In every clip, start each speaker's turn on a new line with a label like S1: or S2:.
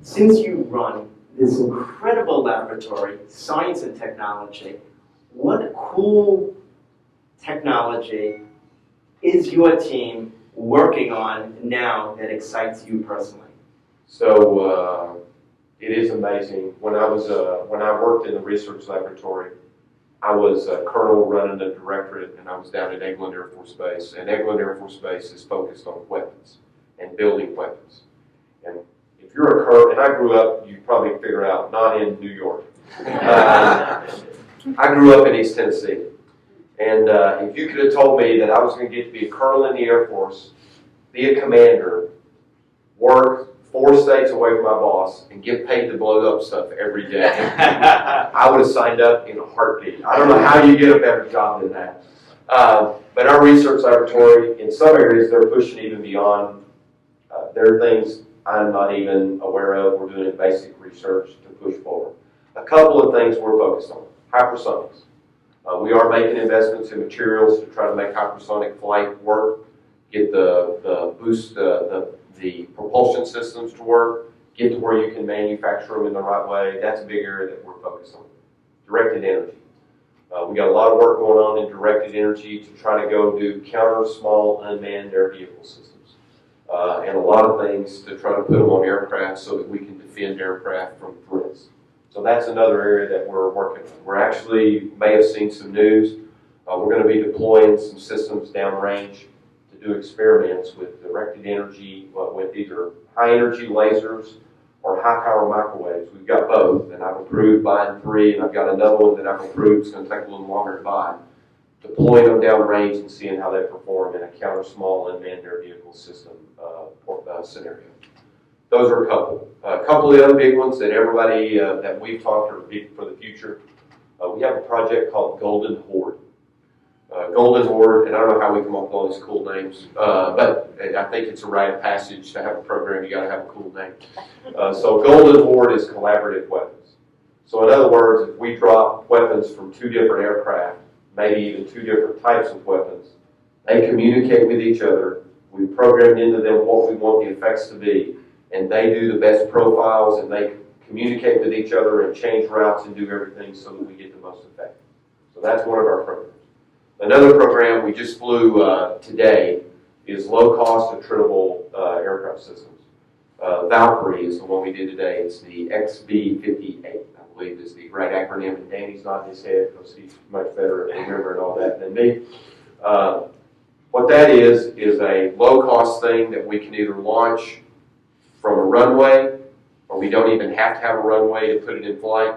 S1: since you run this incredible laboratory, science and technology, what cool technology is your team working on now that excites you personally?
S2: So it is amazing. When I worked in the research laboratory, I was a colonel running the directorate, and I was down at Eglin Air Force Base. And Eglin Air Force Base is focused on weapons and building weapons. And if you're a colonel, and I grew up, you probably figure out, not in New York. I grew up in East Tennessee. And if you could have told me that I was going to get to be a colonel in the Air Force, be a commander, work 4 states away from my boss, and get paid to blow up stuff every day, I would have signed up in a heartbeat. I don't know how you get a better job than that. But our research laboratory, in some areas, they're pushing even beyond. There are things I'm not even aware of. We're doing basic research to push forward. A couple of things we're focused on. Hypersonics. We are making investments in materials to try to make hypersonic flight work, get the boost, the propulsion systems to work, get to where you can manufacture them in the right way. That's a big area that we're focused on. Directed energy. We got a lot of work going on in directed energy to try to go do counter small unmanned air vehicle systems. And a lot of things to try to put them on aircraft so that we can defend aircraft from threats. So that's another area that we're working on. We're actually, may have seen some news, we're going to be deploying some systems downrange to do experiments with directed energy, with either high energy lasers or high power microwaves. We've got both, and I've approved buying 3, and I've got another one that I've approved. It's going to take a little longer to buy. Deploying them downrange and seeing how they perform in a counter small unmanned air vehicle system scenario. Those are a couple. A couple of the other big ones that everybody that we've talked are big for the future. We have a project called Golden Horde. Golden Horde, and I don't know how we come up with all these cool names, but I think it's a rite of passage to have a program. You got to have a cool name. So Golden Horde is collaborative weapons. So in other words, if we drop weapons from 2 different aircraft, maybe even 2 different types of weapons, they communicate with each other. We programmed into them what we want the effects to be, and they do the best profiles, and they communicate with each other and change routes and do everything so that we get the most effect. So that's one of our programs. Another program we just flew today is low-cost attritable aircraft systems. Valkyrie is the one we did today. It's the XB-58, I believe is the right acronym, and Danny's nodding his head because he's much better at remembering all that than me. What that is a low-cost thing that we can either launch from a runway, or we don't even have to have a runway to put it in flight.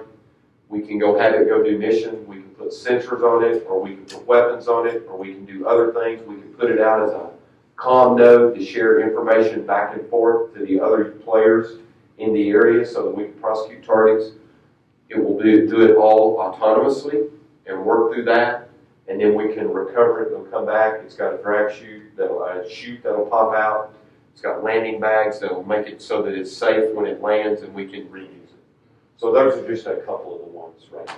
S2: We can go have it go do mission. We can put sensors on it, or we can put weapons on it, or we can do other things. We can put it out as a comm node to share information back and forth to the other players in the area so that we can prosecute targets. It will do it all autonomously and work through that, and then we can recover it. It'll come back. It's got a drag chute that'll pop out. It's got landing bags that'll make it so that it's safe when it lands and we can reuse it. So those are just a couple of the ones right now.